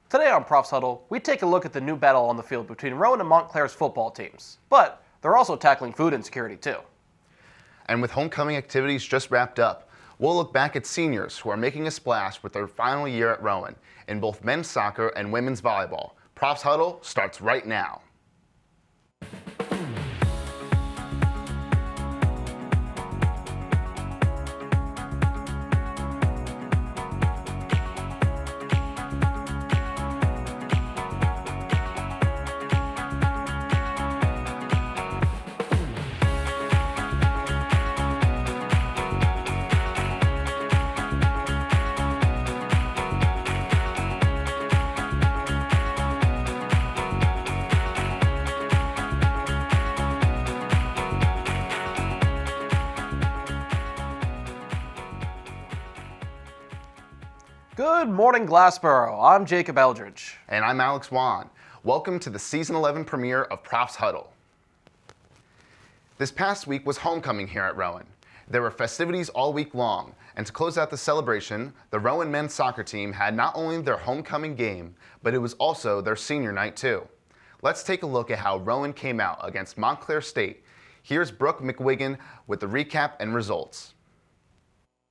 Today on Profs Huddle, we take a look at the new battle on the field between Rowan and Montclair's football teams. But they're also tackling food insecurity too. And with homecoming activities just wrapped up, we'll look back at seniors who are making a splash with their final year at Rowan in both men's soccer and women's volleyball. Profs Huddle starts right now. Good morning, Glassboro. I'm Jacob Eldridge. And I'm Alex Wan. Welcome to the Season 11 premiere of Profs Huddle. This past week was homecoming here at Rowan. There were festivities all week long, and to close out the celebration, the Rowan men's soccer team had not only their homecoming game, but it was also their senior night too. Let's take a look at how Rowan came out against Montclair State. Here's Brooke McWigan with the recap and results.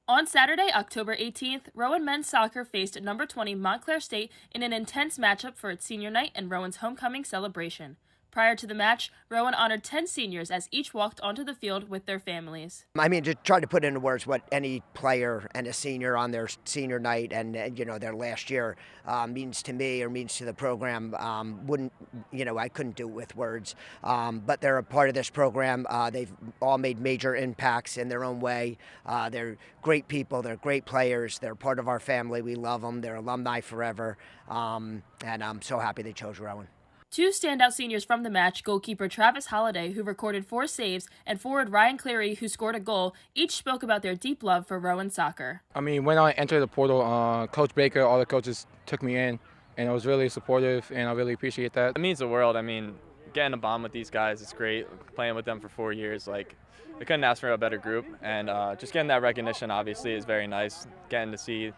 On Saturday, October 18th, Rowan men's soccer faced number 20 Montclair State in an intense matchup for its senior night and Rowan's homecoming celebration. Prior to the match, Rowan honored 10 seniors as each walked onto the field with their families. I mean, to try to put into words what any player and a senior on their senior night and their last year means to me or means to the program, I couldn't do it with words. But they're a part of this program. They've all made major impacts in their own way. They're great people. They're great players. They're part of our family. We love them. They're alumni forever. And I'm so happy they chose Rowan. Two standout seniors from the match, goalkeeper Travis Holliday, who recorded 4 saves, and forward Ryan Cleary, who scored a goal, each spoke about their deep love for Rowan soccer. I mean, when I entered the portal, Coach Baker, all the coaches took me in, and it was really supportive, and I really appreciate that. It means the world. I mean, getting a bond with these guys is great. Playing with them for 4 years, I couldn't ask for a better group, and just getting that recognition, obviously, is very nice. Getting to see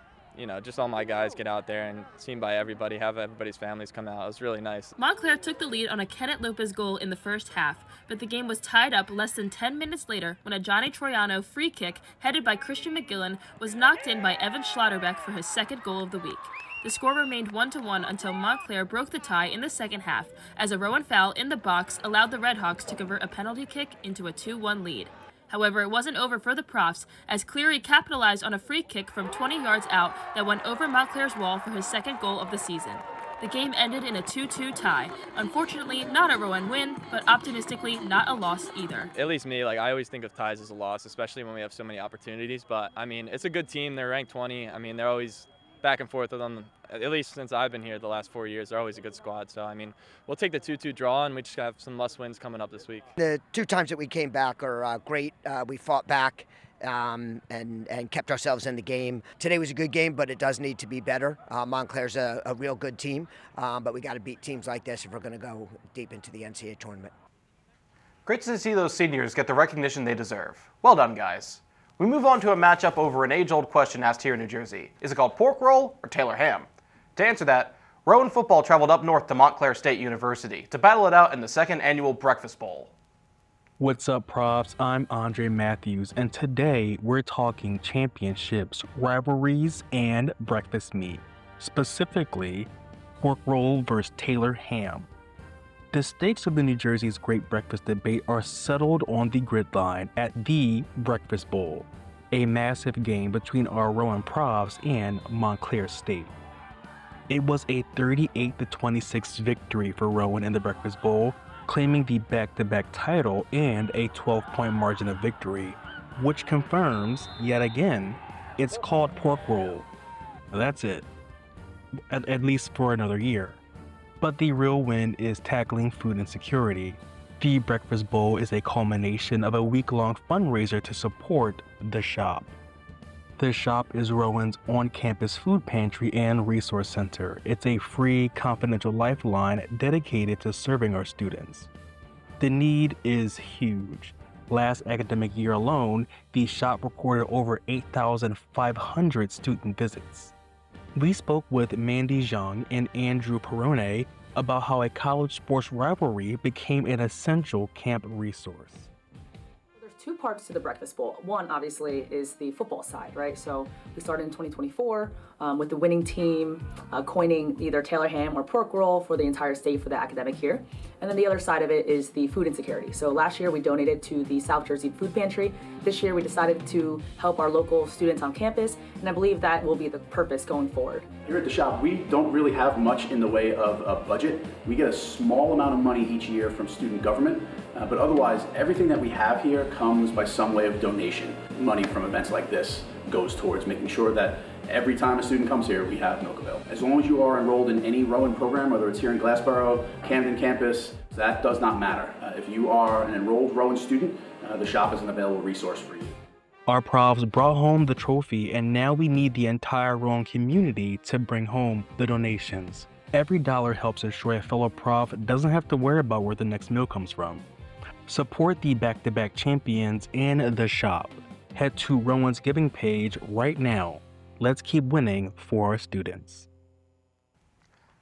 just all my guys get out there and seen by everybody, have everybody's families come out. It was really nice. Montclair took the lead on a Kenneth Lopez goal in the first half, but the game was tied up less than 10 minutes later when a Johnny Troiano free kick headed by Christian McGillen was knocked in by Evan Schlotterbeck for his second goal of the week. The score remained 1-1 until Montclair broke the tie in the second half as a Rowan foul in the box allowed the Redhawks to convert a penalty kick into a 2-1 lead. However, it wasn't over for the Profs, as Cleary capitalized on a free kick from 20 yards out that went over Montclair's wall for his second goal of the season. The game ended in a 2-2 tie. Unfortunately, not a Rowan win, but optimistically, not a loss either. At least me, I always think of ties as a loss, especially when we have so many opportunities. But, I mean, it's a good team. They're ranked 20. I mean, they're always back and forth with them. At least since I've been here the last 4 years, they're always a good squad. So, I mean, we'll take the 2-2 draw, and we just have some must-wins coming up this week. The 2 times that we came back are great. We fought back and kept ourselves in the game. Today was a good game, but it does need to be better. Montclair's a real good team, but we got to beat teams like this if we're going to go deep into the NCAA tournament. Great to see those seniors get the recognition they deserve. Well done, guys. We move on to a matchup over an age-old question asked here in New Jersey. Is it called pork roll or Taylor ham? To answer that, Rowan football traveled up north to Montclair State University to battle it out in the second annual Breakfast Bowl. What's up, Profs? I'm Andre Matthews, and today we're talking championships, rivalries, and breakfast meat. Specifically, pork roll versus Taylor ham. The stakes of the New Jersey's Great Breakfast debate are settled on the gridline at the Breakfast Bowl, a massive game between our Rowan Profs and Montclair State. It was a 38-26 victory for Rowan in the Breakfast Bowl, claiming the back-to-back title and a 12-point margin of victory, which confirms, yet again, it's called pork roll. That's it, at least for another year. But the real win is tackling food insecurity. The Breakfast Bowl is a culmination of a week-long fundraiser to support The Shop. The Shop is Rowan's on-campus food pantry and resource center. It's a free, confidential lifeline dedicated to serving our students. The need is huge. Last academic year alone, the Shop recorded over 8,500 student visits. We spoke with Mandy Zhang and Andrew Perrone about how a college sports rivalry became an essential camp resource. There's two parts to the Breakfast Bowl. One, obviously, is the football side, right? So we started in 2024 with the winning team coining either Taylor ham or pork roll for the entire state for the academic year. And then the other side of it is the food insecurity. So last year we donated to the South Jersey Food Pantry. This year we decided to help our local students on campus, and I believe that will be the purpose going forward. Here at the shop, we don't really have much in the way of a budget. We get a small amount of money each year from student government, but otherwise everything that we have here comes by some way of donation. Money from events like this goes towards making sure that every time a student comes here, we have milk available. As long as you are enrolled in any Rowan program, whether it's here in Glassboro, Camden campus, that does not matter. If you are an enrolled Rowan student, the shop is an available resource for you. Our profs brought home the trophy, and now we need the entire Rowan community to bring home the donations. Every dollar helps ensure a fellow prof doesn't have to worry about where the next meal comes from. Support the back-to-back champions in the shop. Head to Rowan's giving page right now. Let's keep winning for our students.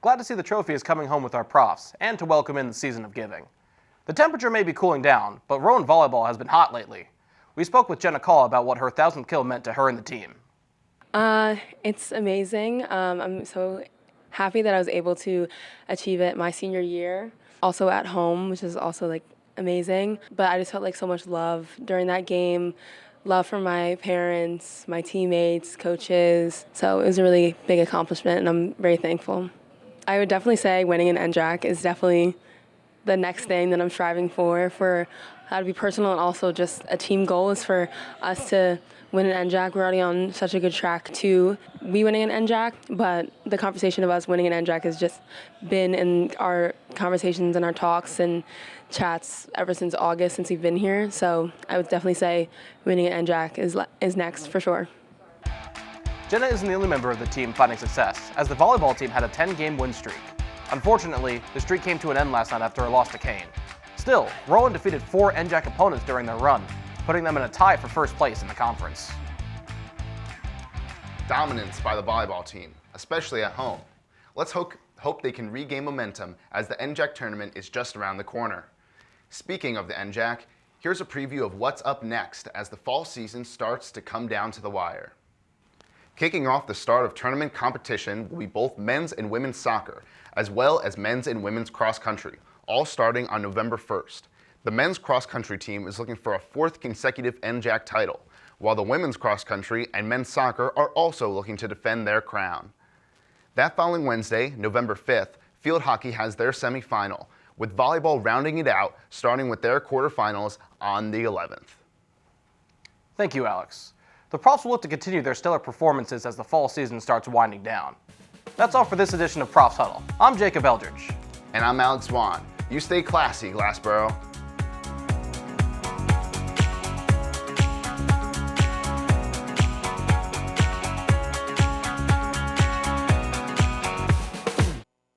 Glad to see the trophy is coming home with our profs and to welcome in the season of giving. The temperature may be cooling down, but Rowan volleyball has been hot lately. We spoke with Jenna Call about what her 1,000th kill meant to her and the team. It's amazing. I'm so happy that I was able to achieve it my senior year. Also at home, which is also amazing. But I just felt so much love during that game. Love from my parents, my teammates, coaches. So it was a really big accomplishment, and I'm very thankful. I would definitely say winning an NJAC is definitely the next thing that I'm striving for that to be personal, and also just a team goal is for us to win an NJAC. We're already on such a good track to we winning an NJAC, but the conversation of us winning an NJAC has just been in our conversations and our talks and chats ever since August, since we've been here. So I would definitely say winning an NJAC is next for sure. Jenna isn't the only member of the team finding success, as the volleyball team had a 10-game win streak. Unfortunately, the streak came to an end last night after a loss to Kane. Still, Rowan defeated 4 NJAC opponents during their run, putting them in a tie for first place in the conference. Dominance by the volleyball team, especially at home. Let's hope they can regain momentum as the NJAC tournament is just around the corner. Speaking of the NJAC, here's a preview of what's up next as the fall season starts to come down to the wire. Kicking off the start of tournament competition will be both men's and women's soccer, as well as men's and women's cross country, all starting on November 1st. The men's cross country team is looking for a 4th consecutive NJAC title, while the women's cross country and men's soccer are also looking to defend their crown. That following Wednesday, November 5th, field hockey has their semifinal, with volleyball rounding it out, starting with their quarterfinals on the 11th. Thank you, Alex. The Profs will look to continue their stellar performances as the fall season starts winding down. That's all for this edition of Profs Huddle. I'm Jacob Eldridge. And I'm Alex Vaughn. You stay classy, Glassboro.